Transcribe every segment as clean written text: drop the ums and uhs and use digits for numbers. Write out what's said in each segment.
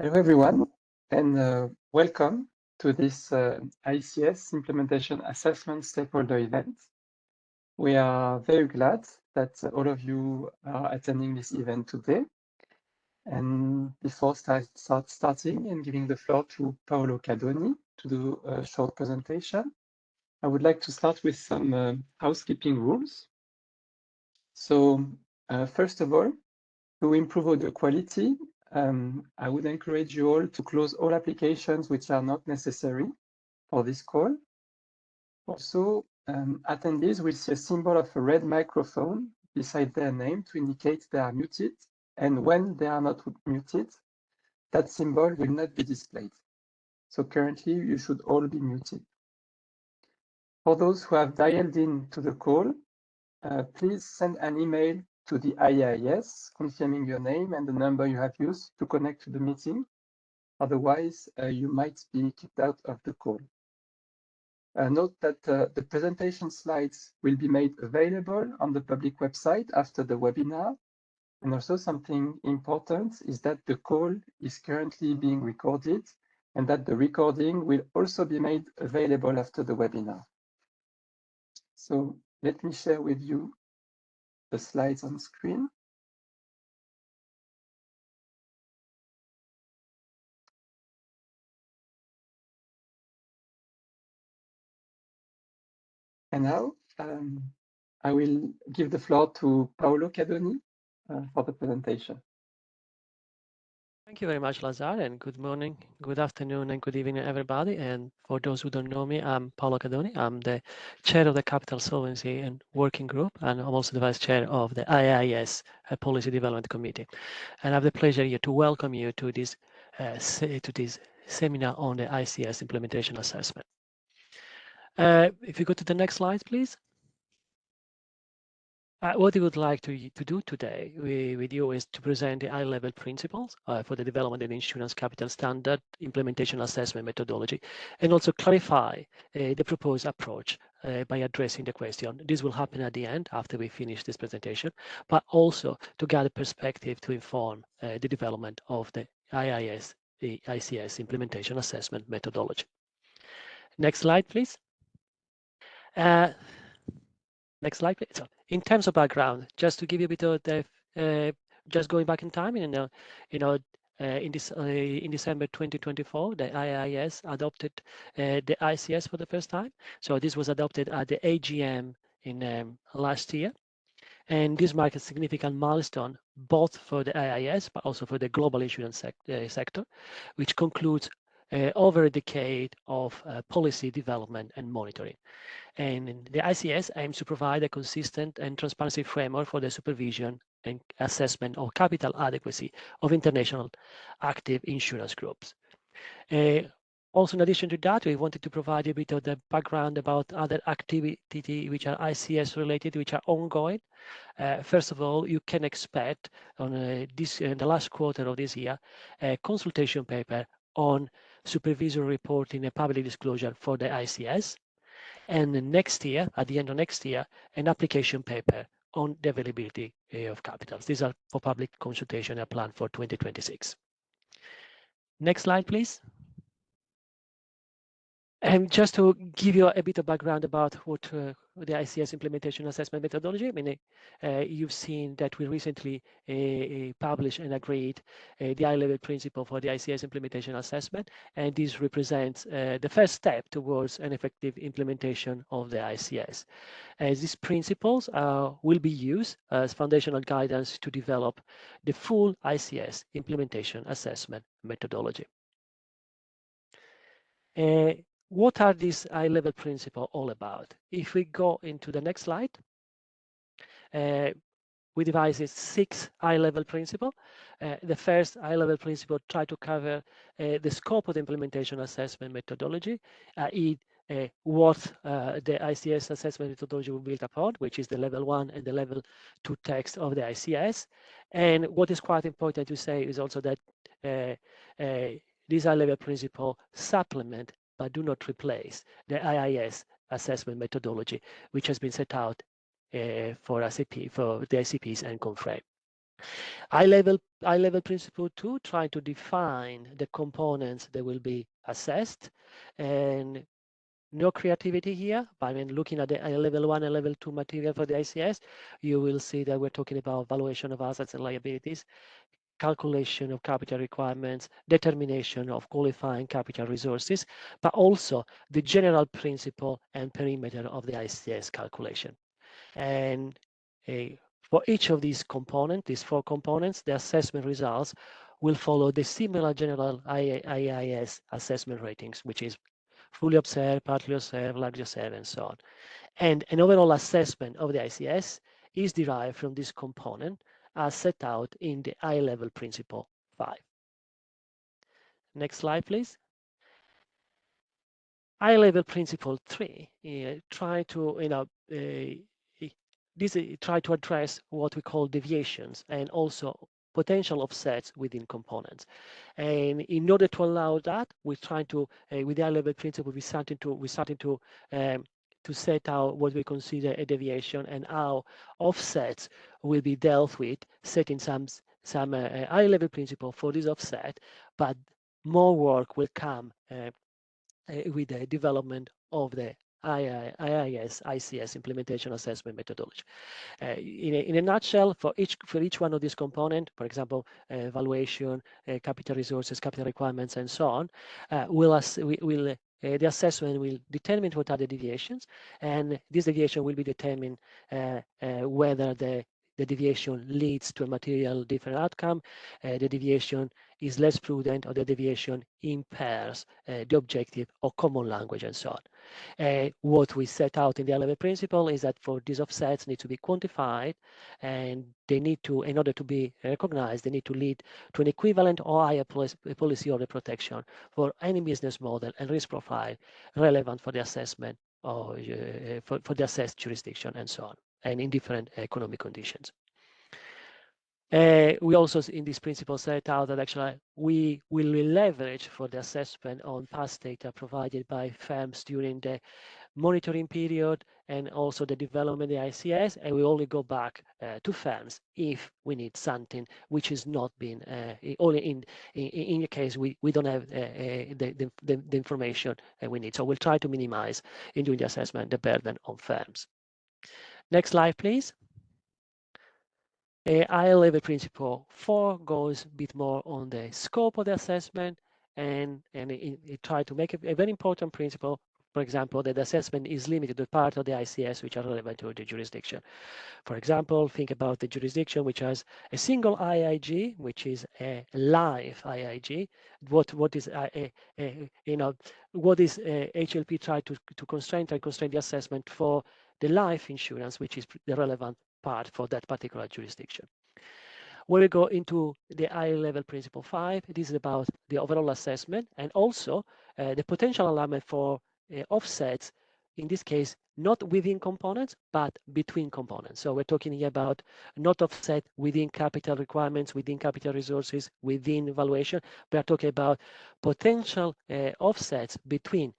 Hello, everyone, and welcome to this ICS Implementation Assessment Stakeholder event. We are very glad that all of you are attending this event today. And before starting and giving the floor to Paolo Cadoni to do a short presentation, I would like to start with some housekeeping rules. So first of all, to improve audio quality, I would encourage you all to close all applications which are not necessary for this call. Also, attendees will see a symbol of a red microphone beside their name to indicate they are muted, and when they are not muted, that symbol will not be displayed. So currently, you should all be muted. For those who have dialed in to the call, please send an email to the ICS confirming your name and the number you have used to connect to the meeting. Otherwise, you might be kicked out of the call. Note that the presentation slides will be made available on the public website after the webinar. And also something important is that the call is currently being recorded and that the recording will also be made available after the webinar. So let me share with you the slides on screen. And now I will give the floor to Paolo Cadoni for the presentation. Thank you very much, Lazar, and good morning, good afternoon, and good evening, everybody. And for those who don't know me, I'm Paolo Cadoni. I'm the chair of the Capital Solvency and Working Group, and I'm also the vice chair of the IIS Policy Development Committee. And I have the pleasure here to welcome you to this seminar on the ICS implementation assessment. If you go to the next slide, please. What we would like to do today with you is to present the high-level principles for the development of the insurance capital standard implementation assessment methodology, and also clarify the proposed approach by addressing the question. This will happen at the end after we finish this presentation, but also to gather perspective to inform the development of the ICS implementation assessment methodology. Next slide, please. Next slide, please. So, in terms of background, just to give you a bit of the, just going back in time, in December 2024, the IIS adopted the ICS for the first time. So this was adopted at the AGM in last year. And this marks a significant milestone, both for the IIS, but also for the global insurance sector, which concludes over a decade of policy development and monitoring. And the ICS aims to provide a consistent and transparency framework for the supervision and assessment of capital adequacy of international active insurance groups. Also, in addition to that, we wanted to provide a bit of the background about other activity which are ICS related, which are ongoing. First of all, you can expect on the last quarter of this year, a consultation paper on supervisory reporting and public disclosure for the ICS. And next year, at the end of next year, an application paper on the availability of capitals. These are for public consultation and planned for 2026. Next slide, please. And just to give you a bit of background about what the ICS implementation assessment methodology, I mean, you've seen that we recently published and agreed the high-level principle for the ICS implementation assessment, and this represents the first step towards an effective implementation of the ICS. These principles will be used as foundational guidance to develop the full ICS implementation assessment methodology. What are these high-level principles all about? If we go into the next slide, we devised 6 high-level principles. The first high-level principle try to cover the scope of the implementation assessment methodology, what the ICS assessment methodology will build upon, which is the level 1 and the level 2 text of the ICS. And what is quite important to say is also that these high-level principles supplement but do not replace the IIS assessment methodology, which has been set out for the ICPs and CONFRAME. Eye-level principle 2, try to define the components that will be assessed, and no creativity here. But when looking at the level 1 and level 2 material for the ICS, you will see that we're talking about valuation of assets and liabilities, calculation of capital requirements, determination of qualifying capital resources, but also the general principle and perimeter of the ICS calculation. And for each of these components, these 4 components, the assessment results will follow the similar general IIS assessment ratings, which is fully observed, partly observed, largely observed, and so on. And an overall assessment of the ICS is derived from this component as set out in the eye-level principle 5. Next slide, please. Eye-level principle 3 try to try to address what we call deviations and also potential offsets within components. And in order to allow that, we try to with the eye-level principle, we starting to set out what we consider a deviation and how offsets will be dealt with, setting some eye-level principle for this offset, but more work will come with the development of the IIS ICS implementation assessment methodology. In a nutshell, for each one of these components, for example, valuation, capital resources, capital requirements, and so on, the assessment will determine what are the deviations, and this deviation will be determined whether the deviation leads to a material different outcome, the deviation is less prudent, or the deviation impairs the objective or common language, and so on. What we set out in the eye-level principle is that for these offsets need to be quantified, and they need to, in order to be recognized, they need to lead to an equivalent or higher policy order protection for any business model and risk profile relevant for the assessment or for the assessed jurisdiction, and so on, and in different economic conditions. We also, in this principle, set out that actually we will leverage for the assessment on past data provided by firms during the monitoring period and also the development of the ICS, and we only go back to firms if we need something which has not been only in the case we don't have the information we need. So we'll try to minimize in doing the assessment the burden on firms. Next slide, please. Eye-level principle 4 goes a bit more on the scope of the assessment, and it tried to make a very important principle, for example, that the assessment is limited to part of the ICS which are relevant to the jurisdiction. For example, think about the jurisdiction which has a single IIG, which is a live IIG. What is HLP try to constrain the assessment for the life insurance, which is the relevant part for that particular jurisdiction. When we go into the eye-level principle 5, this is about the overall assessment and also the potential alignment for offsets, in this case, not within components, but between components. So we're talking here about not offset within capital requirements, within capital resources, within valuation. We are talking about potential offsets between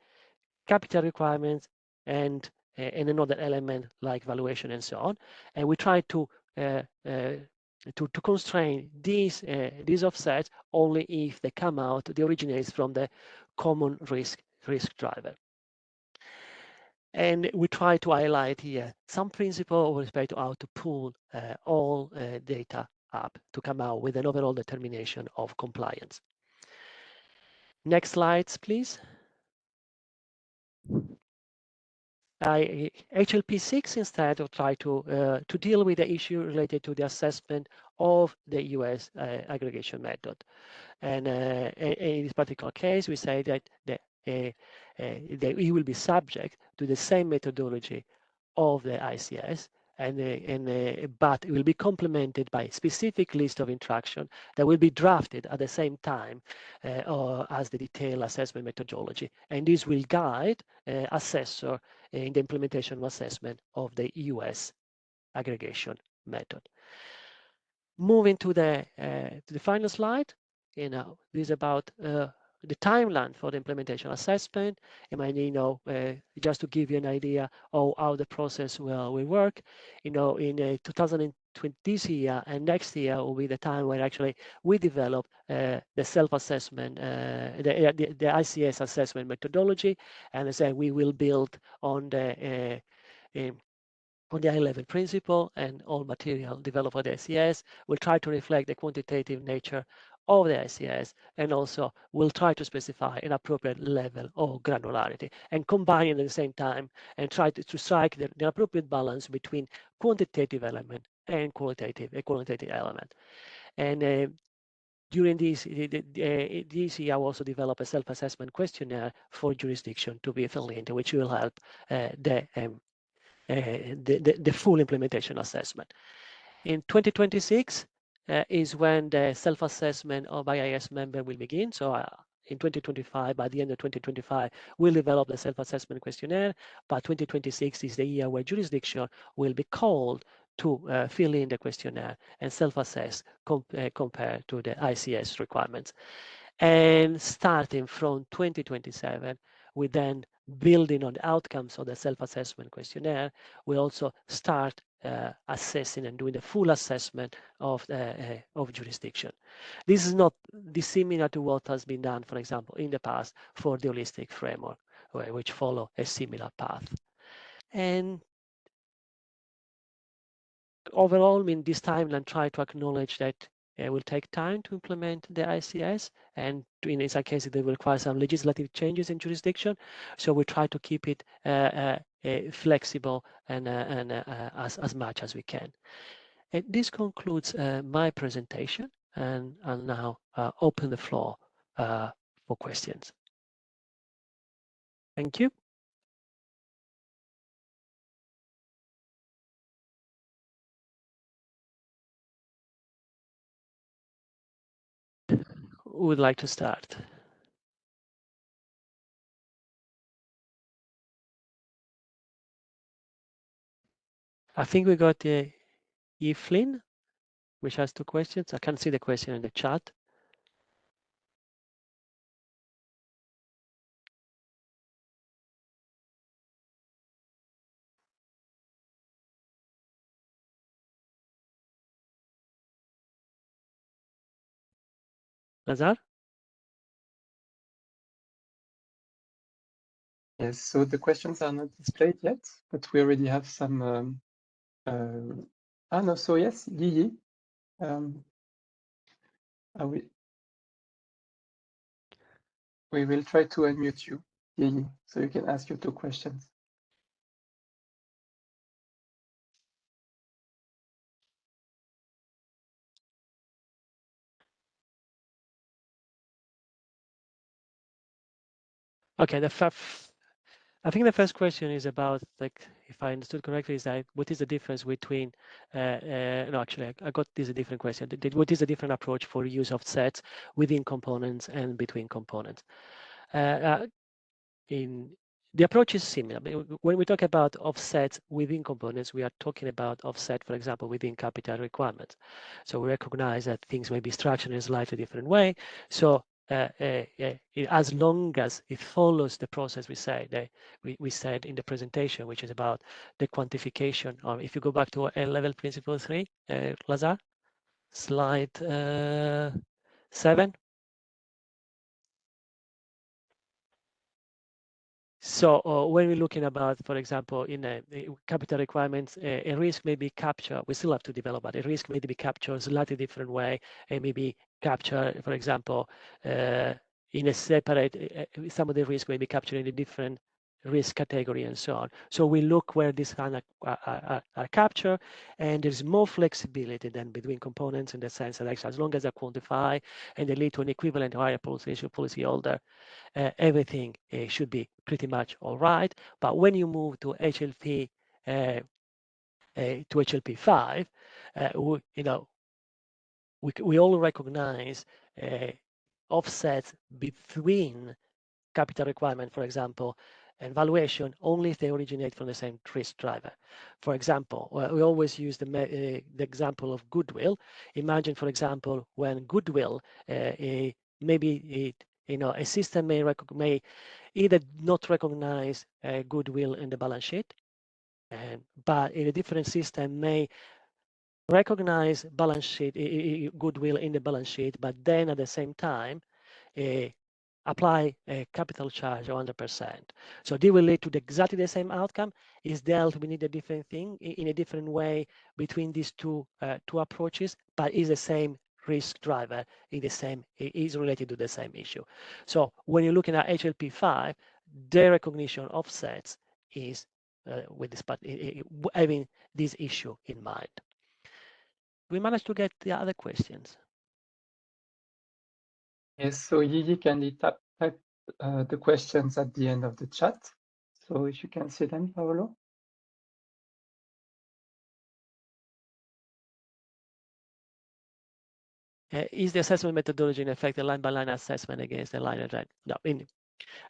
capital requirements and another element like valuation and so on. And we try to constrain these offsets only if they come out, they originate from the common risk driver. And we try to highlight here some principle with respect to how to pull all data up to come out with an overall determination of compliance. Next slides, please. HLP6 instead will try to deal with the issue related to the assessment of the US aggregation method. And in this particular case, we say that it will be subject to the same methodology of the ICS, but it will be complemented by a specific list of instructions that will be drafted at the same time as the detailed assessment methodology. And this will guide assessor in the implementation of assessment of the US aggregation method. Moving to the final slide, this is about the timeline for the implementation assessment. Just to give you an idea of how the process will work, in this year and next year will be the time where actually we develop the self-assessment, the ICS assessment methodology, and as I say, we will build on the high-level principle and all material developed for the ICS. We'll try to reflect the quantitative nature of the ICS, and also we'll try to specify an appropriate level of granularity and combine at the same time and try to strike the appropriate balance between quantitative element and qualitative element. And during this year, I also develop a self-assessment questionnaire for jurisdiction to be filled in, which will help the full implementation assessment. In 2026 is when the self-assessment of IIS member will begin. So in 2025, by the end of 2025, we'll develop the self-assessment questionnaire. But 2026 is the year where jurisdiction will be called to fill in the questionnaire and self-assess compared to the ICS requirements. And starting from 2027, we then building on the outcomes of the self-assessment questionnaire, we also start assessing and doing the full assessment of jurisdiction. This is not dissimilar to what has been done, for example, in the past for the holistic framework, which follow a similar path. And overall, I mean, this timeline try to acknowledge that it will take time to implement the ICS, and in some cases they will require some legislative changes in jurisdiction. So we try to keep it flexible and as much as we can. And this concludes my presentation, and I'll now open the floor for questions. Thank you. Who would like to start? I think we got Flynn, which has 2 questions. I can't see the question in the chat. Lazar? Yes, so the questions are not displayed yet, but we already have some. No, so yes, Yi. We will try to unmute you, Yi, so you can ask your 2 questions. Okay, I think the first question is about, like, if I understood correctly, is that what is the difference between, no, actually, I got this a different question. What is the different approach for use of sets within components and between components? The approach is similar. When we talk about offsets within components, we are talking about offset, for example, within capital requirements. So we recognize that things may be structured in a slightly different way. So as long as it follows the process we said in the presentation, which is about the quantification. If you go back to level principle 3, Lazar, slide 7. So when we're looking about, for example, in capital requirements, a risk may be captured. We still have to develop, but a risk may be captured slightly different way, and maybe captured, for example, in a separate. Some of the risk may be captured in a different risk category and so on. So we look where these kind are captured, and there's more flexibility than between components in the sense that actually, as long as they quantify and they lead to an equivalent higher policy holder, everything should be pretty much all right. But when you move to HLP to HLP5, we all recognize offsets between capital requirement, for example, and valuation only if they originate from the same risk driver. For example, we always use the example of goodwill. Imagine, for example, when goodwill maybe a system may either not recognize goodwill in the balance sheet, but in a different system may recognize balance sheet goodwill in the balance sheet, but then at the same time apply a capital charge of 100%. So they will lead to exactly the same outcome. Is dealt we need a different thing in a different way between these two approaches, but is the same risk driver is related to the same issue. So when you're looking at HLP5, the recognition of sets is with this having this issue in mind. We managed to get the other questions. Yes, so Yiji can type the questions at the end of the chat. So if you can see them, Paolo. Is the assessment methodology in effect a line-by-line assessment against the line of trend? No.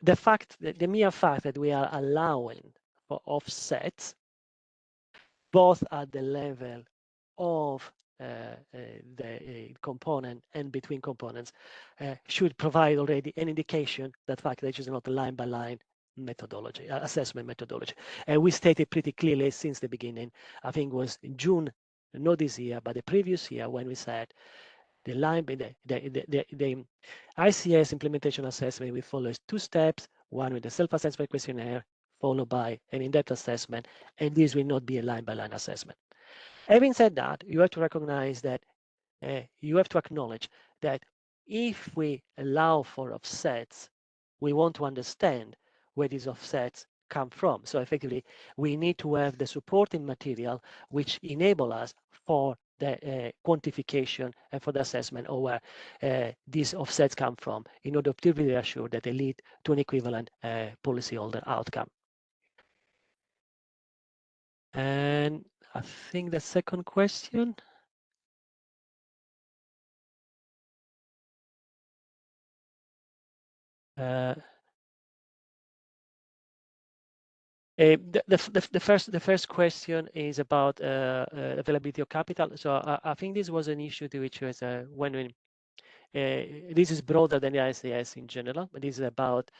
The mere fact that we are allowing for offsets, both at the level of the component and between components, should provide already an indication that fact that it is not a line-by-line methodology, assessment methodology. And we stated pretty clearly since the beginning, I think it was in June, not this year, but the previous year, when we said the ICS implementation assessment, we follow two steps, one with the self-assessment questionnaire, followed by an in-depth assessment, and this will not be a line-by-line assessment. Having said that, you have to recognize that you have to acknowledge that if we allow for offsets, we want to understand where these offsets come from. So effectively, we need to have the supporting material which enable us for the quantification and for the assessment of where these offsets come from in order to be assured that they lead to an equivalent policyholder outcome. And I think the second question. The first question is about availability of capital. So I think this was an issue to which was when this is broader than the ICS in general, but this is about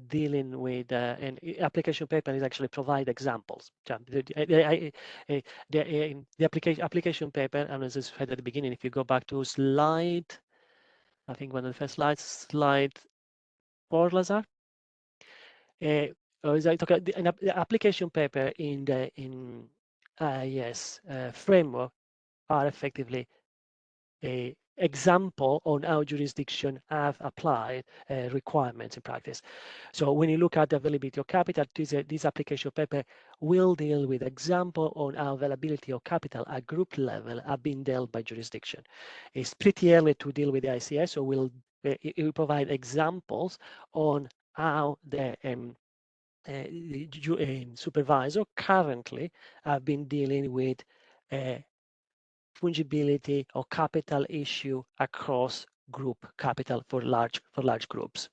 dealing with an application paper is actually provide examples. The application paper, and as I said at the beginning, if you go back to slide, I think one of the first slides, slide 4, Lazar. The application paper in the IIS framework are effectively a example on how jurisdiction have applied requirements in practice. So when you look at the availability of capital, this application paper will deal with example on how availability of capital at group level have been dealt by jurisdiction. It's pretty early to deal with the ICS, so it will provide examples on how the supervisor currently have been dealing with fungibility or capital issue across group capital for large groups.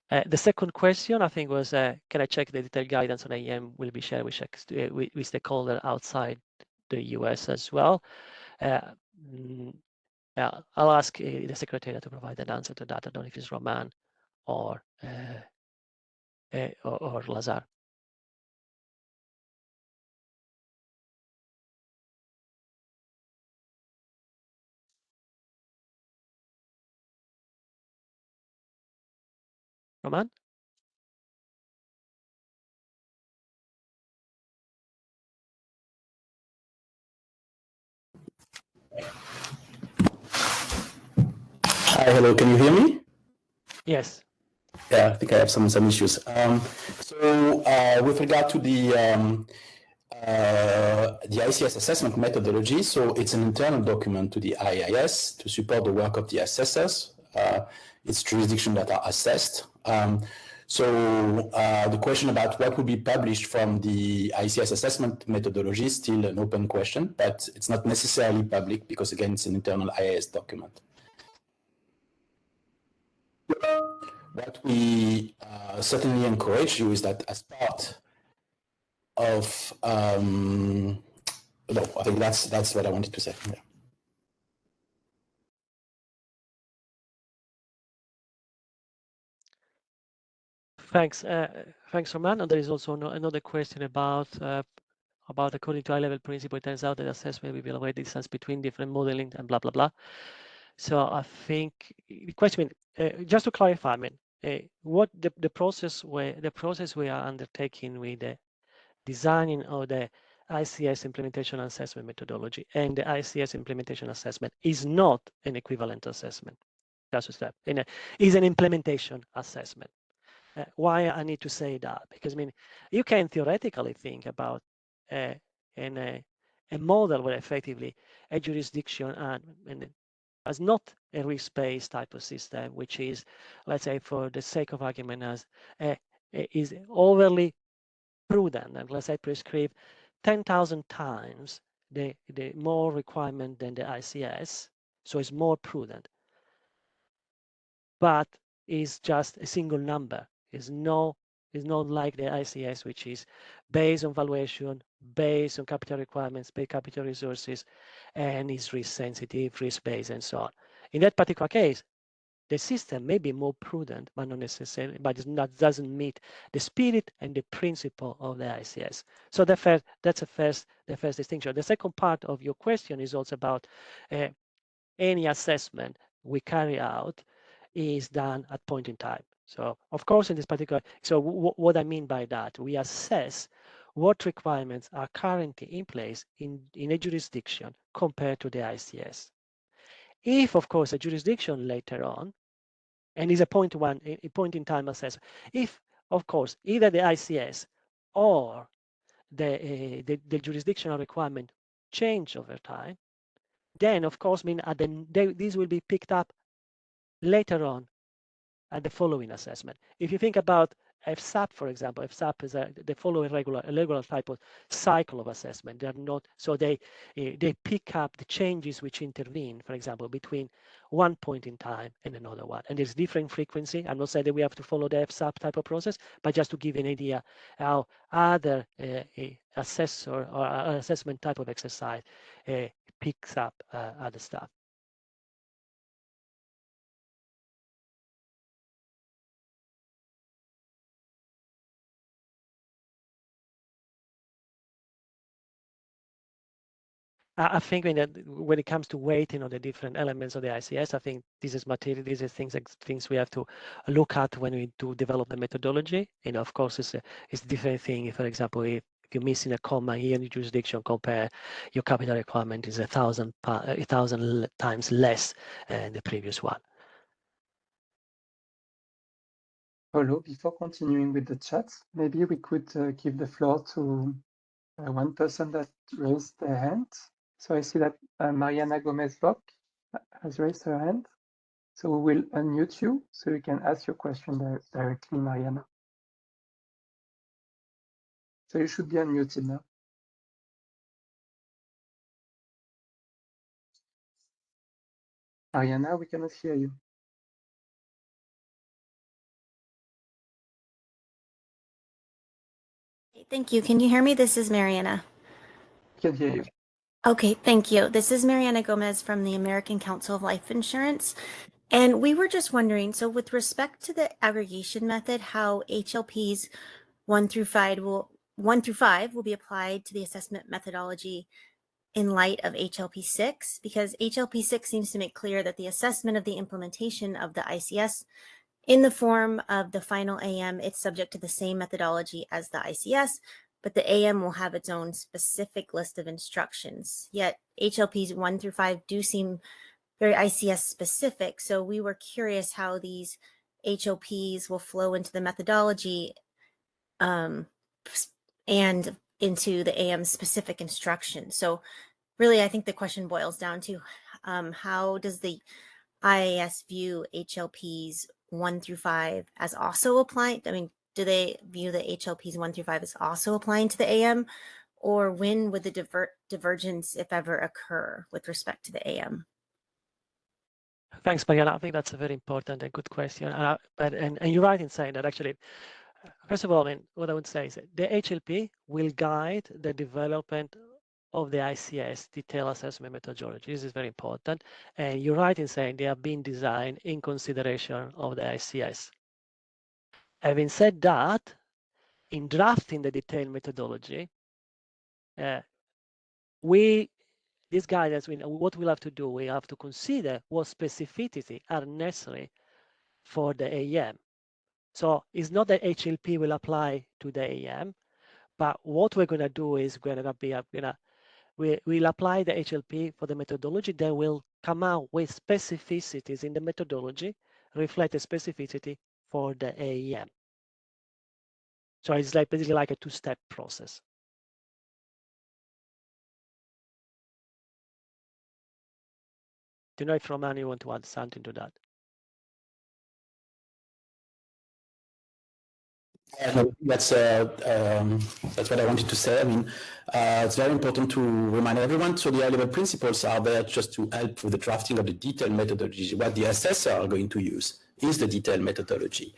The second question, I think, was can I check the detailed guidance on AEM will be shared with stakeholder outside the US as well? Yeah, I'll ask the secretary to provide an answer to that. I don't know if it's Roman or Lazar. Roman? Hi, hello, can you hear me? Yes. Yeah, I think I have some issues. With regard to the ICS assessment methodology, so it's an internal document to the IIS to support the work of the assessors. It's jurisdictions that are assessed. The question about what will be published from the ICS assessment methodology is still an open question, but it's not necessarily public because, again, it's an internal IIS document. What we certainly encourage you is that as part of, no, I think that's what I wanted to say. Yeah. Thanks, Roman. And there is also another question about according to high-level principle, it turns out that assessment will be evaluate the distance between different modeling and blah, blah, blah. So I think the question, just to clarify, I mean, what the process we are undertaking with the designing of the ICS implementation assessment methodology and the ICS implementation assessment is not an equivalent assessment. That's a step. Is an implementation assessment. Why I need to say that? Because I mean, you can theoretically think about a model where effectively a jurisdiction and as not a risk-based type of system, which is, let's say, for the sake of argument, as is overly prudent, and let's say prescribe 10,000 times the more requirement than the ICS, so it's more prudent, but is just a single number. Is not like the ICS, which is based on valuation, based on capital requirements, based capital resources, and is risk sensitive, risk based, and so on. In that particular case, the system may be more prudent, but not necessarily, but that doesn't meet the spirit and the principle of the ICS. So that's the first distinction. The second part of your question is also about any assessment we carry out is done at point in time. So of course, in this particular, so what I mean by that, we assess what requirements are currently in place in a jurisdiction compared to the ICS. If, of course, a jurisdiction later on, and is a point in time assessment, if, of course, either the ICS or the jurisdictional requirement change over time, then, of course, these will be picked up later on at the following assessment. If you think about FSAP, for example, FSAP is the following regular type of cycle of assessment. They're not, so they pick up the changes which intervene, for example, between one point in time and another one. And there's different frequency. I'm not saying that we have to follow the FSAP type of process, but just to give an idea how other assessor or assessment type of exercise picks up other stuff. I think when it comes to weighting of the different elements of the ICS, I think this is material. These are things we have to look at when we do develop the methodology. And of course, it's a different thing. For example, if you're missing a comma here in the jurisdiction, compare your capital requirement is 1,000 times less than the previous one. Paulo, before continuing with the chat, maybe we could give the floor to one person that raised their hand. So I see that Mariana Gomez-Bock has raised her hand. So we will unmute you so you can ask your question directly, Mariana. So you should be unmuted now. Mariana, we cannot hear you. Thank you. Can you hear me? This is Mariana. I can hear you. Okay, thank you. This is Mariana Gomez from the American Council of Life Insurance. And we were just wondering, so with respect to the aggregation method, how HLPs 1 through 5 will be applied to the assessment methodology in light of HLP 6, because HLP 6 seems to make clear that the assessment of the implementation of the ICS in the form of the final AM, it's subject to the same methodology as the ICS, but the AM will have its own specific list of instructions. Yet HLPs 1 through 5 do seem very ICS specific. So we were curious how these HLPs will flow into the methodology and into the AM specific instructions. So really, I think the question boils down to how does the IAS view HLPs 1 through 5 as also applying? I mean, do they view the HLPs 1 through 5 as also applying to the AM? Or when would the divergence, if ever, occur with respect to the AM? Thanks, Mariana. I think that's a very important and good question. And you're right in saying that actually, first of all, I mean, what I would say is that the HLP will guide the development of the ICS detailed assessment methodology. This is very important. And you're right in saying they are being designed in consideration of the ICS. Having said that, in drafting the detailed methodology, this guidance, what we'll have to do, we have to consider what specificity are necessary for the AEM. So it's not that HLP will apply to the AEM, but what we're going to do is we'll apply the HLP for the methodology, then we'll come out with specificities in the methodology, reflect the specificity for the AEM. So it's like basically like a two-step process. Do you know if Roman, you want to add something to that? That's what I wanted to say. I mean, it's very important to remind everyone. So the high-level principles are there just to help with the drafting of the detailed methodology. What the assessor are going to use is the detailed methodology.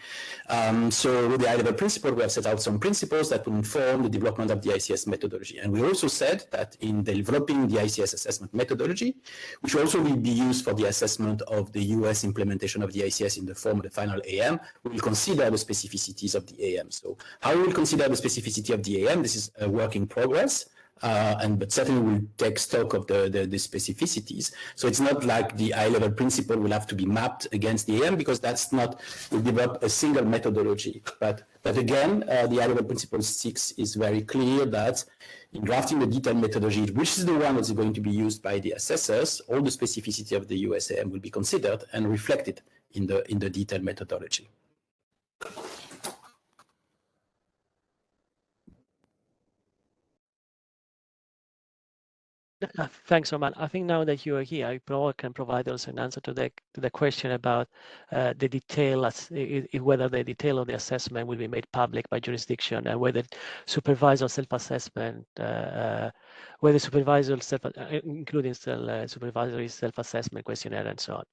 So with the high-level principle, we have set out some principles that will inform the development of the ICS methodology. And we also said that in developing the ICS assessment methodology, which also will be used for the assessment of the US implementation of the ICS in the form of the final AM, we will consider the specificities of the AM. So how we will consider the specificity of the AM, this is a work in progress. But certainly we'll take stock of the specificities. So it's not like the high-level principle will have to be mapped against the AM, because that's not, we'll develop a single methodology. But again, the high-level principle 6 is very clear that in drafting the detailed methodology, which is the one that's going to be used by the assessors, all the specificity of the USAM will be considered and reflected in the detailed methodology. Thanks, Roman. I think now that you are here, I probably can provide also an answer to the question about the detail, whether the detail of the assessment will be made public by jurisdiction, and whether supervisor self-assessment, whether supervisor including supervisory self-assessment questionnaire and so on.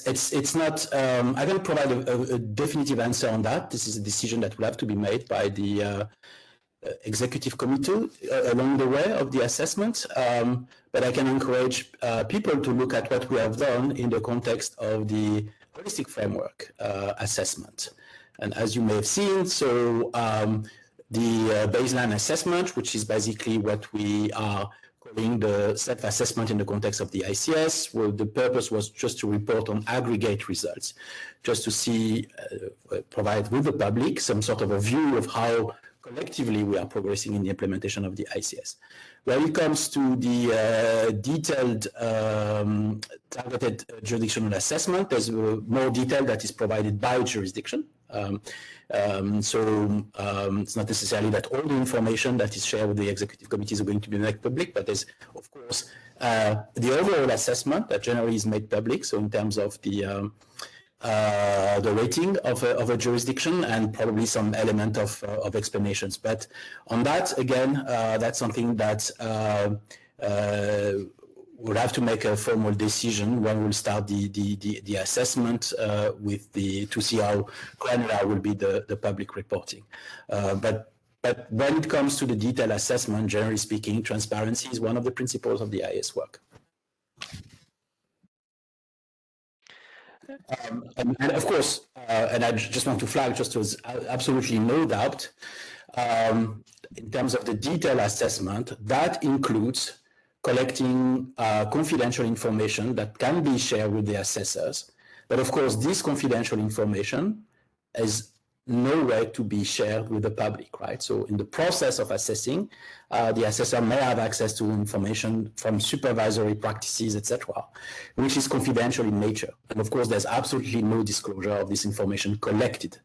It's not, I can provide a definitive answer on that. This is a decision that will have to be made by the executive committee along the way of the assessment. But I can encourage people to look at what we have done in the context of the holistic framework assessment. And as you may have seen, so the baseline assessment, which is basically what we are calling the self-assessment in the context of the ICS, well, the purpose was just to report on aggregate results, just to see, provide with the public some sort of a view of how collectively we are progressing in the implementation of the ICS. When it comes to the detailed targeted jurisdictional assessment, there's more detail that is provided by jurisdiction. It's not necessarily that all the information that is shared with the executive committees are going to be made public, but there's, of course, the overall assessment that generally is made public. So in terms of the rating of a jurisdiction, and probably some element of explanations. But on that, again, that's something that we'll have to make a formal decision when we'll start the assessment to see how granular will be the public reporting. But when it comes to the detailed assessment, generally speaking, transparency is one of the principles of the IS work. And of course, and I just want to flag, just as absolutely no doubt, in terms of the detailed assessment, that includes collecting confidential information that can be shared with the assessors. But of course, this confidential information is no way to be shared with the public, right? So in the process of assessing, the assessor may have access to information from supervisory practices, etc., which is confidential in nature. And of course, there's absolutely no disclosure of this information collected.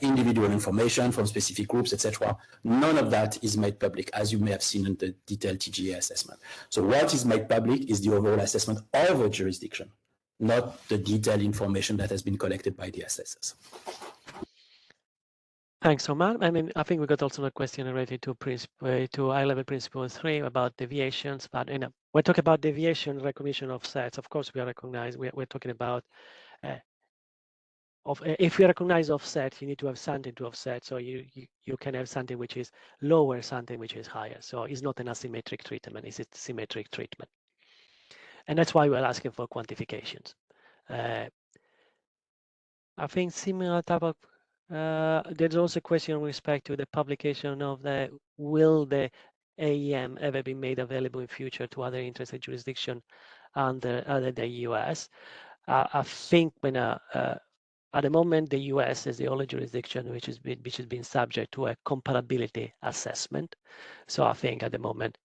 Individual information from specific groups, etc. None of that is made public, as you may have seen in the detailed TGA assessment. So what is made public is the overall assessment of a jurisdiction, not the detailed information that has been collected by the assessors. Thanks, Omar. I mean, I think we got also a question related to high-level principle 3 about deviations, but we're talking about deviation recognition of sets. Of course, we are recognized. We're talking about if you recognize offset, you need to have something to offset. So you can have something which is lower, something which is higher. So it's not an asymmetric treatment, it's a symmetric treatment. And that's why we're asking for quantifications. I think similar type of, there's also a question with respect to the publication of will the AEM ever be made available in future to other interested jurisdiction under the US? I think when at the moment, the US is the only jurisdiction which has been subject to a comparability assessment. So I think at the moment,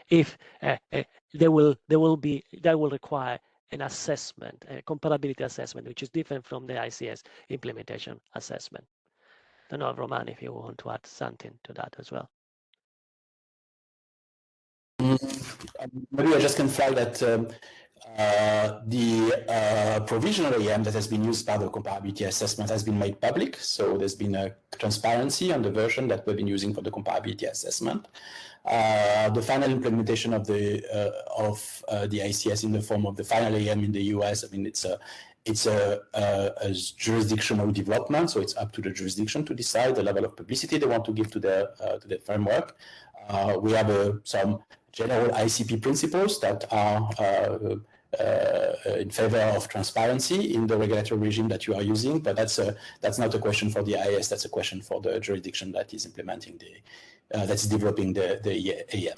if that will require an assessment, a comparability assessment, which is different from the ICS implementation assessment. I don't know, Roman, if you want to add something to that as well. Maybe I just can flag that the provisional AEM that has been used by the comparability assessment has been made public. So there's been a transparency on the version that we've been using for the comparability assessment. The final implementation of the ICS in the form of the final AEM in the US, I mean, it's a jurisdictional development, so it's up to the jurisdiction to decide the level of publicity they want to give to the framework. We have some general ICP principles that are in favor of transparency in the regulatory regime that you are using, but that's not a question for the IAS. That's a question for the jurisdiction that is implementing that's developing the AEM.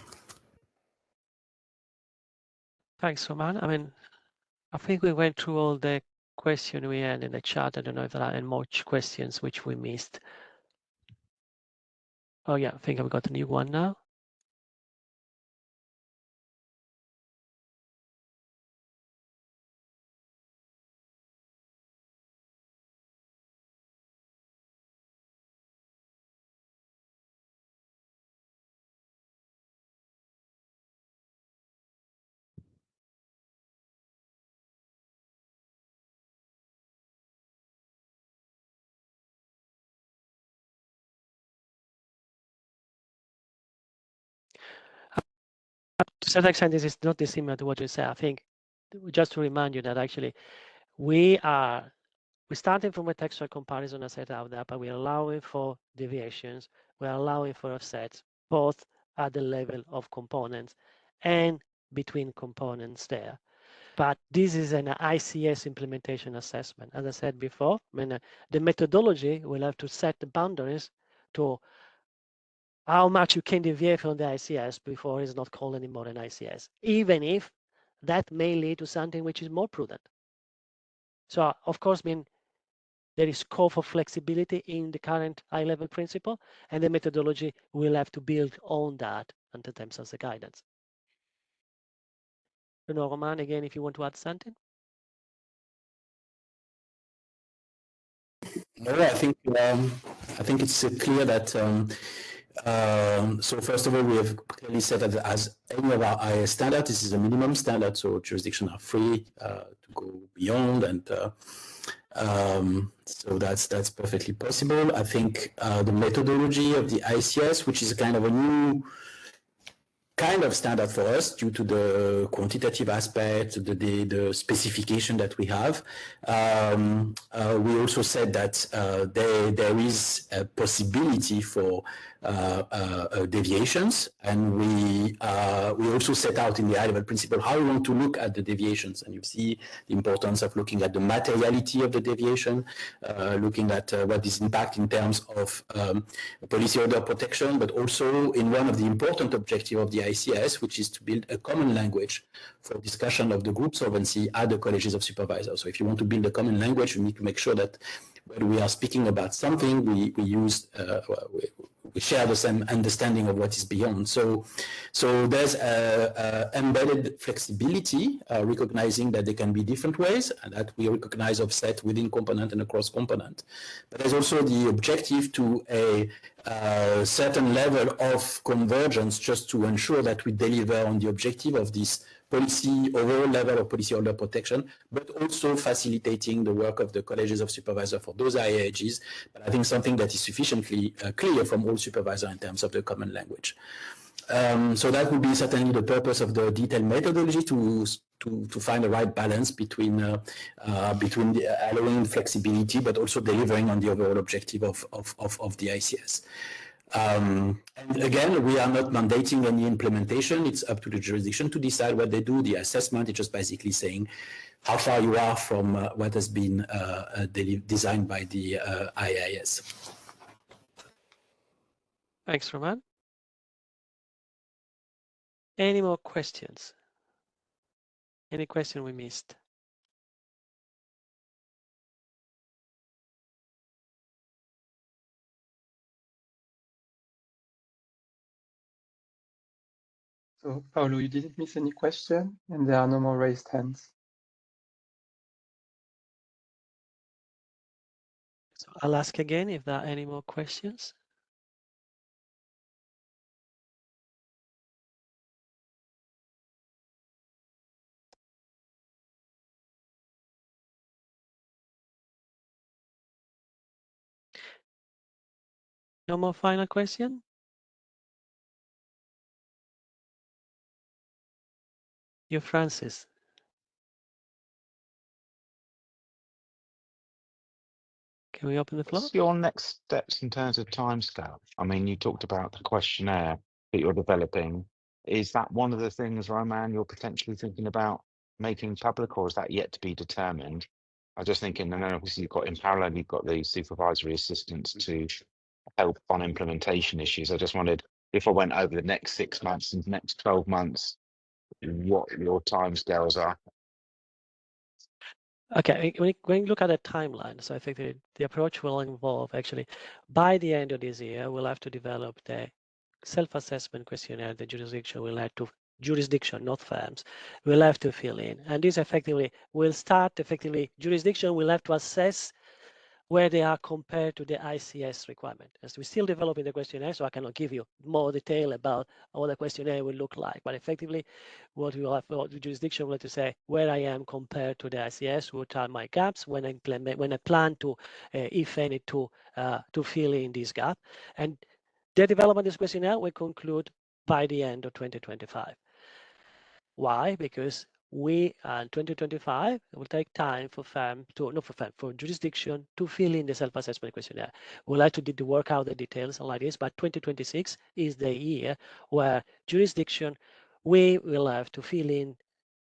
Thanks, Roman. I mean, I think we went through all the questions we had in the chat. I don't know if there are any more questions which we missed. Oh yeah, I think I've got a new one now. To a certain extent, this is not dissimilar to what you said. I think just to remind you that actually we're starting from a textual comparison I set out there, but we're allowing for deviations, we're allowing for offsets, both at the level of components and between components there. But this is an ICS implementation assessment. As I said before, I mean, the methodology will have to set the boundaries to how much you can deviate from the ICS before it's not called anymore an ICS, even if that may lead to something which is more prudent. So of course, I mean, there is scope for flexibility in the current high-level principle, and the methodology will have to build on that in terms of the guidance. You know, Roman, again, if you want to add something. No, I think it's clear that. So first of all, we have clearly said that as any of our IAS standards, this is a minimum standard, so jurisdictions are free to go beyond, and so that's perfectly possible. I think the methodology of the ICS, which is a kind of a new kind of standard for us due to the quantitative aspect, the specification that we have. We also said that there is a possibility for deviations, and we also set out in the high-level principle how we want to look at the deviations, and you see the importance of looking at the materiality of the deviation, looking at what is impact in terms of policy order protection, but also in one of the important objectives of the ICS, which is to build a common language for discussion of the group solvency at the colleges of supervisors. So if you want to build a common language, you need to make sure that when we are speaking about something, we share the same understanding of what is beyond. So there's embedded flexibility, recognizing that there can be different ways, and that we recognize offset within component and across component. But there's also the objective to a certain level of convergence, just to ensure that we deliver on the objective of this policy overall level of policy holder protection, but also facilitating the work of the colleges of supervisors for those IAGs. But I think something that is sufficiently clear from all supervisors in terms of the common language. So that would be certainly the purpose of the detailed methodology to find the right balance between allowing flexibility, but also delivering on the overall objective of the ICS. And again, we are not mandating any implementation. It's up to the jurisdiction to decide what they do. The assessment is just basically saying, how far you are from what has been designed by the IIS. Thanks, Roman. Any more questions? Any question we missed? So, Paolo, you didn't miss any question, and there are no more raised hands. So I'll ask again if there are any more questions. No more final question? You, Francis. Can we open the floor? What's your next steps in terms of timescale? I mean, you talked about the questionnaire that you're developing. Is that one of the things, Roman, you're potentially thinking about making public, or is that yet to be determined? I'm just thinking, and then obviously you've got in parallel, you've got the supervisory assistants to help on implementation issues. I just wondered if I went over the next 6 months and next 12 months, what your timescales are. Okay, when you look at the timeline, so I think the approach will involve actually by the end of this year, we'll have to develop the self-assessment questionnaire. The jurisdiction will have to jurisdiction, not firms, will have to fill in, and this effectively will start jurisdiction will have to assess where they are compared to the ICS requirement. As we're still developing the questionnaire, so I cannot give you more detail about what the questionnaire will look like. But effectively, what we will have, what the jurisdiction will have to say where I am compared to the ICS, what are my gaps when I plan to, if any, to fill in this gap. And the development of this questionnaire will conclude by the end of 2025. Why? Because we in 2025 it will take time for for jurisdiction to fill in the self-assessment questionnaire. We'll have to work out the details and like this, but 2026 is the year where jurisdiction we will have to fill in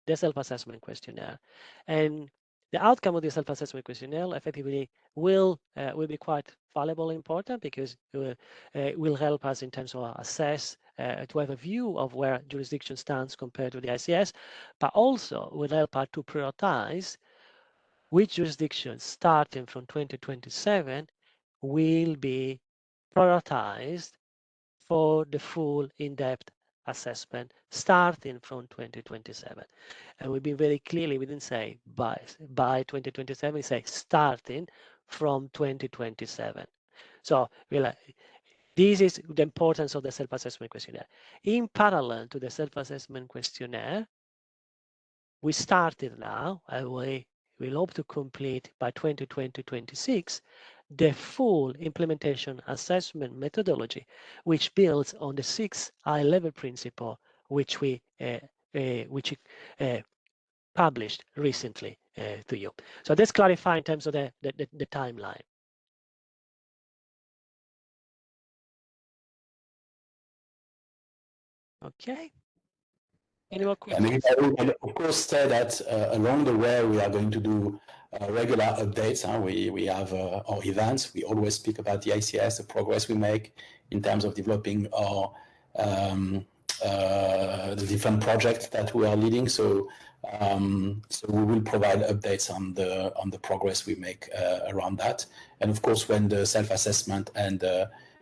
the self-assessment questionnaire, and the outcome of the self-assessment questionnaire effectively will be quite valuable and important because it will help us in terms of assess to have a view of where jurisdiction stands compared to the ICS, but also will help us to prioritize which jurisdictions starting from 2027 will be prioritized for the full in-depth assessment starting from 2027. And we've been very clearly, we didn't say by 2027, we say starting from 2027. So this is the importance of the self-assessment questionnaire. In parallel to the self-assessment questionnaire, we started now, and we will hope to complete by 2026 the full implementation assessment methodology, which builds on the 6 high-level principle which we published recently to you. So let's clarify in terms of the timeline. Okay. Any more questions? And of course, say that along the way, we are going to do regular updates. We have our events. We always speak about the ICS, the progress we make in terms of developing our the different projects that we are leading. So we will provide updates on the progress we make around that. And of course, when the self-assessment and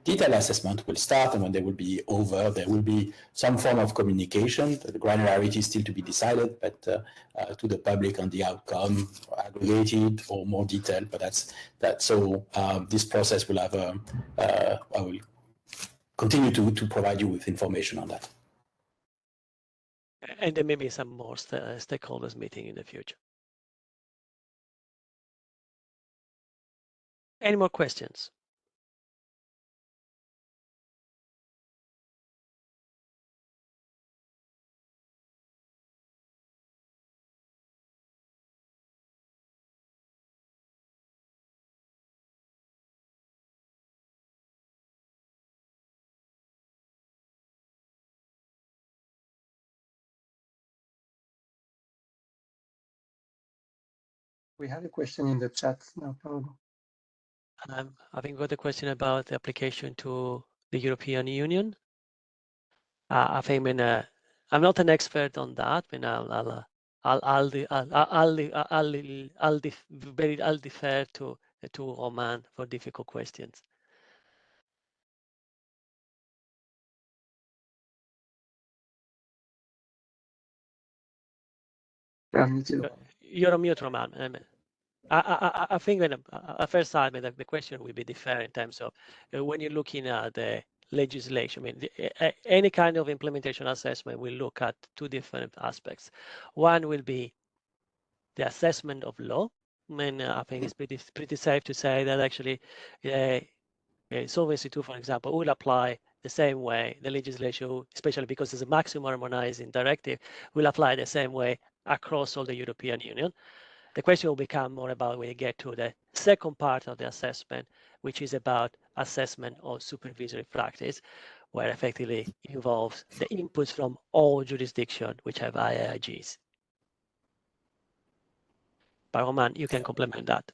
detailed assessment will start, and when they will be over, there will be some form of communication. The granularity is still to be decided, but to the public on the outcome, aggregated or more detailed. But that's that. So this process will have I will continue to provide you with information on that. And there may be some more stakeholders meeting in the future. Any more questions? We have a question in the chat now, Paolo. I think got a question about the application to the European Union. I think I'm not an expert on that. I'll defer to Roman for difficult questions. You're on mute, Roman. I think when at first time the question will be different in terms of when you're looking at the legislation. I mean, any kind of implementation assessment will look at two different aspects. One will be the assessment of law. I mean, I think it's pretty safe to say that actually Solvency II, for example, will apply the same way. The legislation, especially because it's a maximum harmonizing directive, will apply the same way across all the European Union. The question will become more about when you get to the second part of the assessment, which is about assessment of supervisory practice, where effectively involves the inputs from all jurisdictions which have IAIGs. But Roman, you can complement that.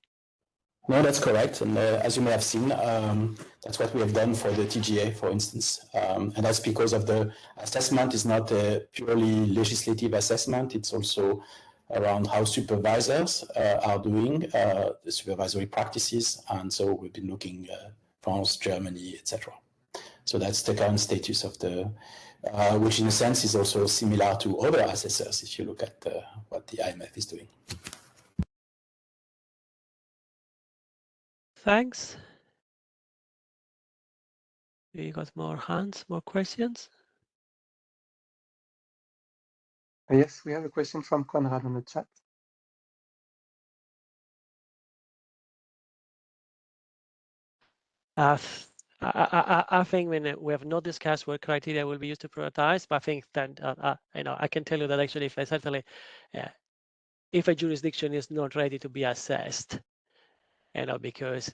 No, that's correct. And as you may have seen, that's what we have done for the TGA, for instance. And that's because of the assessment is not a purely legislative assessment. It's also around how supervisors are doing the supervisory practices. And so we've been looking France, Germany, etc. So that's the current status of the, which in a sense is also similar to other assessors if you look at what the IMF is doing. Thanks. We got more hands, more questions? Yes, we have a question from Conrad on the chat. I think when we have not discussed what criteria will be used to prioritize, but I think that I can tell you that actually, if a jurisdiction is not ready to be assessed, because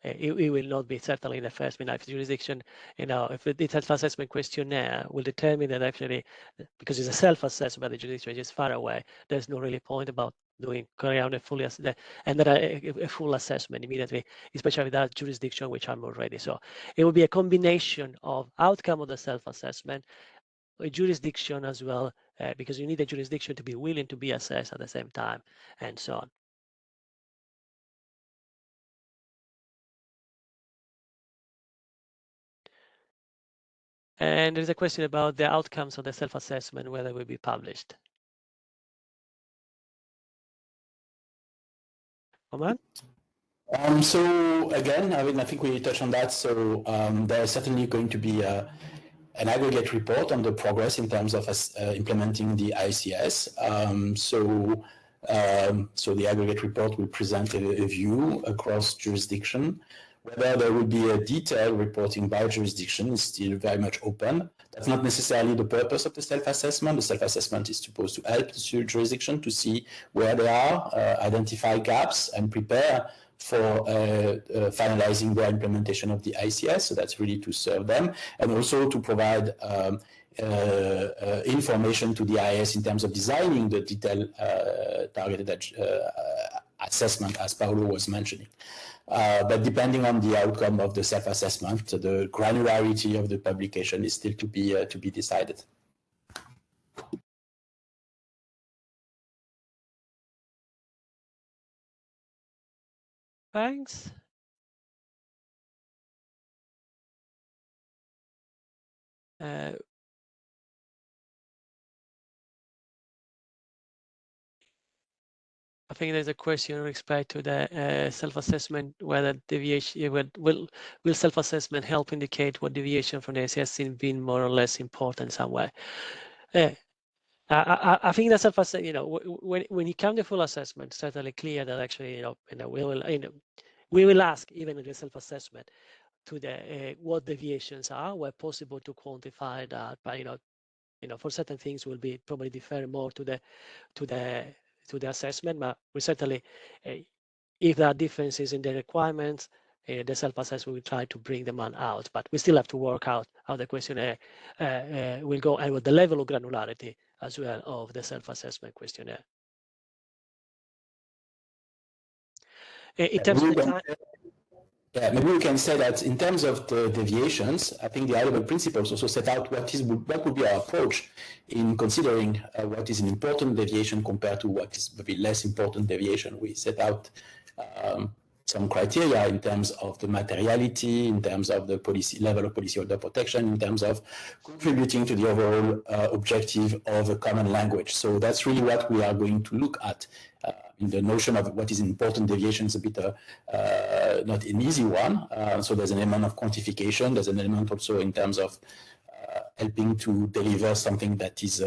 it will not be certainly in the first if jurisdiction, if the self-assessment questionnaire will determine that actually, because it's a self-assessment by the jurisdiction, which is far away, there's no really point about carrying out a fully and then a full assessment immediately, especially with that jurisdiction which are not ready. So it will be a combination of outcome of the self-assessment, a jurisdiction as well, because you need a jurisdiction to be willing to be assessed at the same time, and so on. And there's a question about the outcomes of the self-assessment, whether it will be published. Roman? So again, I think we touched on that. So there is certainly going to be an aggregate report on the progress in terms of implementing the ICS. So the aggregate report will present a view across jurisdiction. Whether there will be a detailed reporting by jurisdiction is still very much open. That's not necessarily the purpose of the self-assessment. The self-assessment is supposed to help the jurisdiction to see where they are, identify gaps, and prepare for finalizing the implementation of the ICS. So that's really to serve them, and also to provide information to the IAS in terms of designing the detailed targeted assessment, as Paolo was mentioning. But depending on the outcome of the self-assessment, the granularity of the publication is still to be decided. Thanks. I think there's a question with respect to the self-assessment, whether deviation will self-assessment help indicate what deviation from the ICS has been more or less important somewhere. I think that self-assessment, when you come to full assessment, certainly clear that actually, we will ask even in the self-assessment to the what deviations are, where possible to quantify that, but for certain things will be probably defer more to the assessment, but we certainly, if there are differences in the requirements, the self-assessment will try to bring them out, but we still have to work out how the questionnaire will go and with the level of granularity as well of the self-assessment questionnaire. In terms of the time, yeah, maybe we can say that in terms of the deviations, I think the high-level principles also set out what would be our approach in considering what is an important deviation compared to what is maybe less important deviation. We set out some criteria in terms of the materiality, in terms of the policy level of policyholder protection, in terms of contributing to the overall objective of a common language. So that's really what we are going to look at. In the notion of what is important deviation is a bit not an easy one. So there's an element of quantification. There's an element also in terms of helping to deliver something that is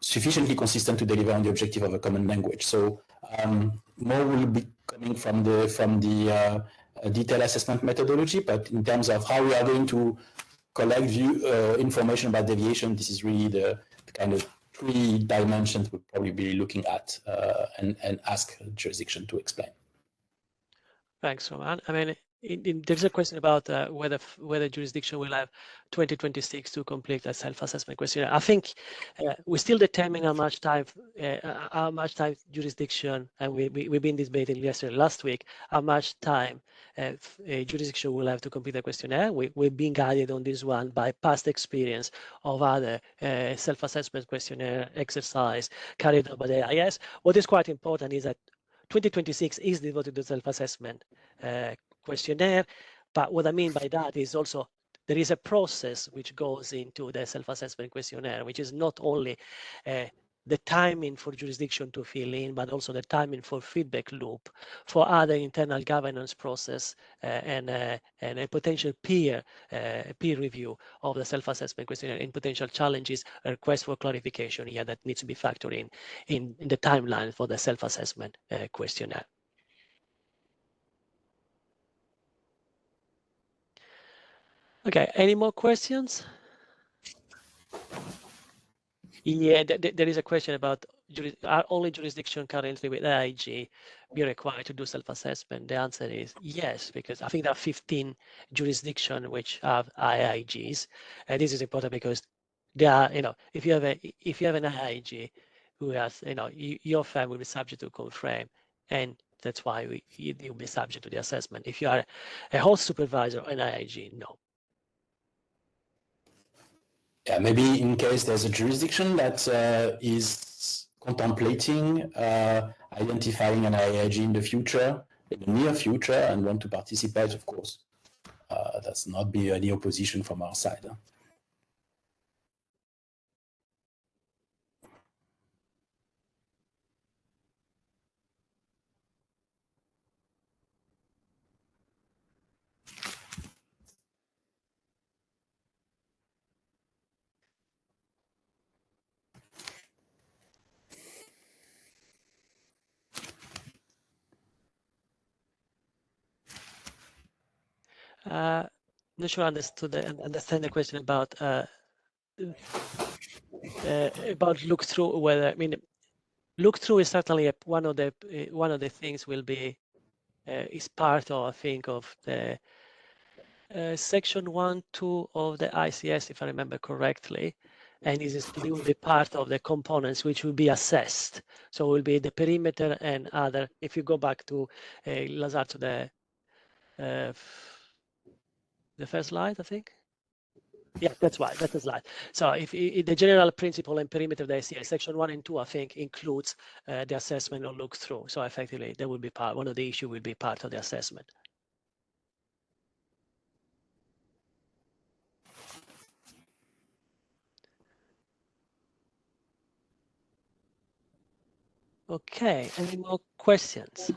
sufficiently consistent to deliver on the objective of a common language. So more will be coming from the detailed assessment methodology, but in terms of how we are going to collect information about deviation, this is really the kind of 3 dimensions we'll probably be looking at and ask jurisdiction to explain. Thanks, Roman. I mean, there's a question about whether jurisdiction will have 2026 to complete a self-assessment questionnaire. I think we still determine how much time jurisdiction, and we've been debating last week, how much time jurisdiction will have to complete the questionnaire. We've been guided on this one by past experience of other self-assessment questionnaire exercise carried out by the ICS. What is quite important is that 2026 is devoted to self-assessment questionnaire, but what I mean by that is also there is a process which goes into the self-assessment questionnaire, which is not only the timing for jurisdiction to fill in, but also the timing for feedback loop, for other internal governance process and a potential peer review of the self-assessment questionnaire and potential challenges, a request for clarification here that needs to be factored in the timeline for the self-assessment questionnaire. Okay, any more questions? Yeah, there is a question about are only jurisdiction currently with AIG be required to do self-assessment? The answer is yes, because I think there are 15 jurisdictions which have IIGs, and this is important because they are, if you have an IIG who has, your firm will be subject to CodeFrame, and that's why you'll be subject to the assessment. If you are a host supervisor or an IIG, no. Yeah, maybe in case there's a jurisdiction that is contemplating identifying an IIG in the future, in the near future, and want to participate, of course, that's not be any opposition from our side. Not sure I understand the question about look-through. Whether, I mean, look-through is certainly one of the things will be is part of, I think, of the section 1.2 of the ICS, if I remember correctly, and it will be part of the components which will be assessed. So it will be the perimeter and other. If you go back to Lazar, to the first slide, I think. Yeah, that's right. That's the slide. So if the general principle and perimeter of the ICS, section 1 and 2, I think, includes the assessment or look through. So effectively, that will be part. One of the issues will be part of the assessment. Okay. Any more questions?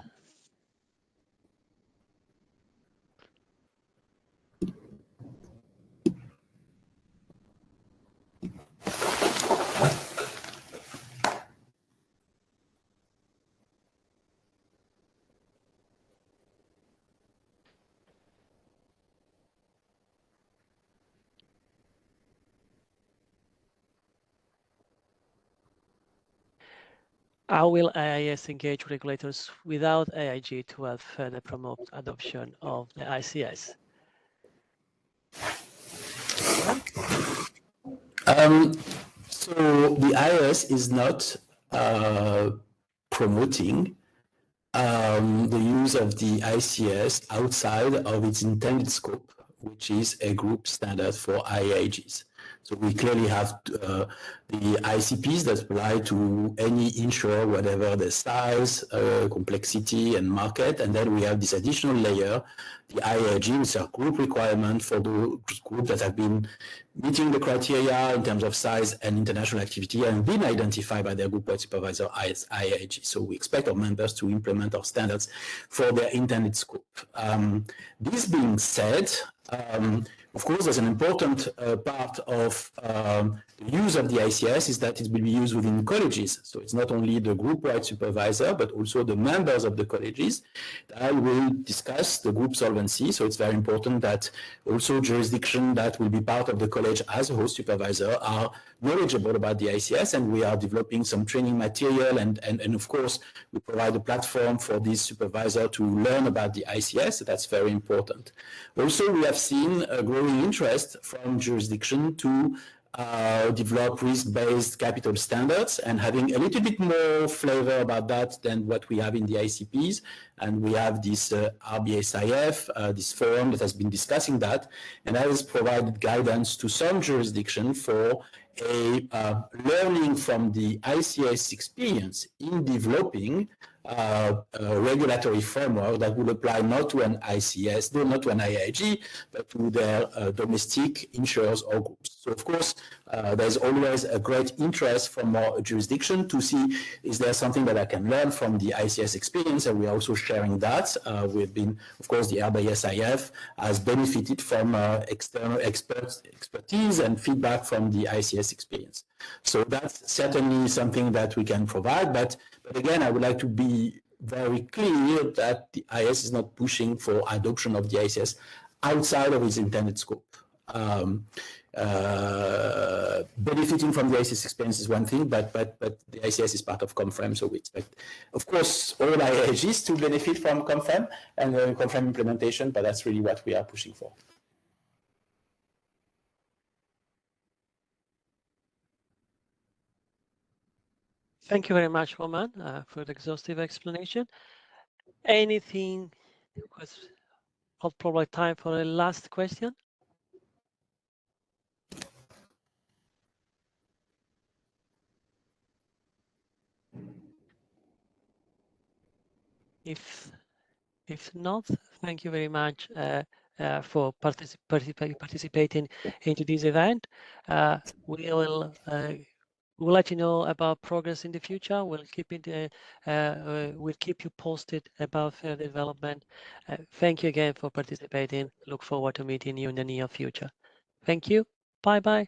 How will IIS engage regulators without AIG to help further promote adoption of the ICS? So the IIS is not promoting the use of the ICS outside of its intended scope, which is a group standard for IAGs. So we clearly have the ICPs that apply to any insurer, whatever the size, complexity, and market. And then we have this additional layer, the IAG, which is a group requirement for the group that have been meeting the criteria in terms of size and international activity and been identified by their group-wide supervisor as IAG. So we expect our members to implement our standards for their intended scope. This being said, of course, there's an important part of the use of the ICS is that it will be used within colleges. So it's not only the group-wide supervisor, but also the members of the colleges that will discuss the group solvency. So it's very important that also jurisdiction that will be part of the college as a host supervisor are knowledgeable about the ICS, and we are developing some training material, and of course, we provide a platform for this supervisor to learn about the ICS. So that's very important. Also, we have seen a growing interest from jurisdiction to develop risk-based capital standards and having a little bit more flavor about that than what we have in the ICPs. And we have this RBSIF, this forum that has been discussing that, and that has provided guidance to some jurisdiction for a learning from the ICS experience in developing a regulatory framework that will apply not to an ICS, not to an IAG, but to their domestic insurers or groups. So of course, there's always a great interest from our jurisdiction to see, is there something that I can learn from the ICS experience? And we are also sharing that. We've been, of course, the RBSIF has benefited from external expertise and feedback from the ICS experience. So that's certainly something that we can provide, but again, I would like to be very clear that the IS is not pushing for adoption of the ICS outside of its intended scope. Benefiting from the ICS experience is one thing, but the ICS is part of ComFrame, so we expect, of course, all IAGs to benefit from ComFrame and ComFrame implementation, but that's really what we are pushing for. Thank you very much, Roman, for the exhaustive explanation. Anything was probably time for a last question? If not, thank you very much for participating into this event. We'll let you know about progress in the future. We'll keep you posted about further development. Thank you again for participating. Look forward to meeting you in the near future. Thank you. Bye bye.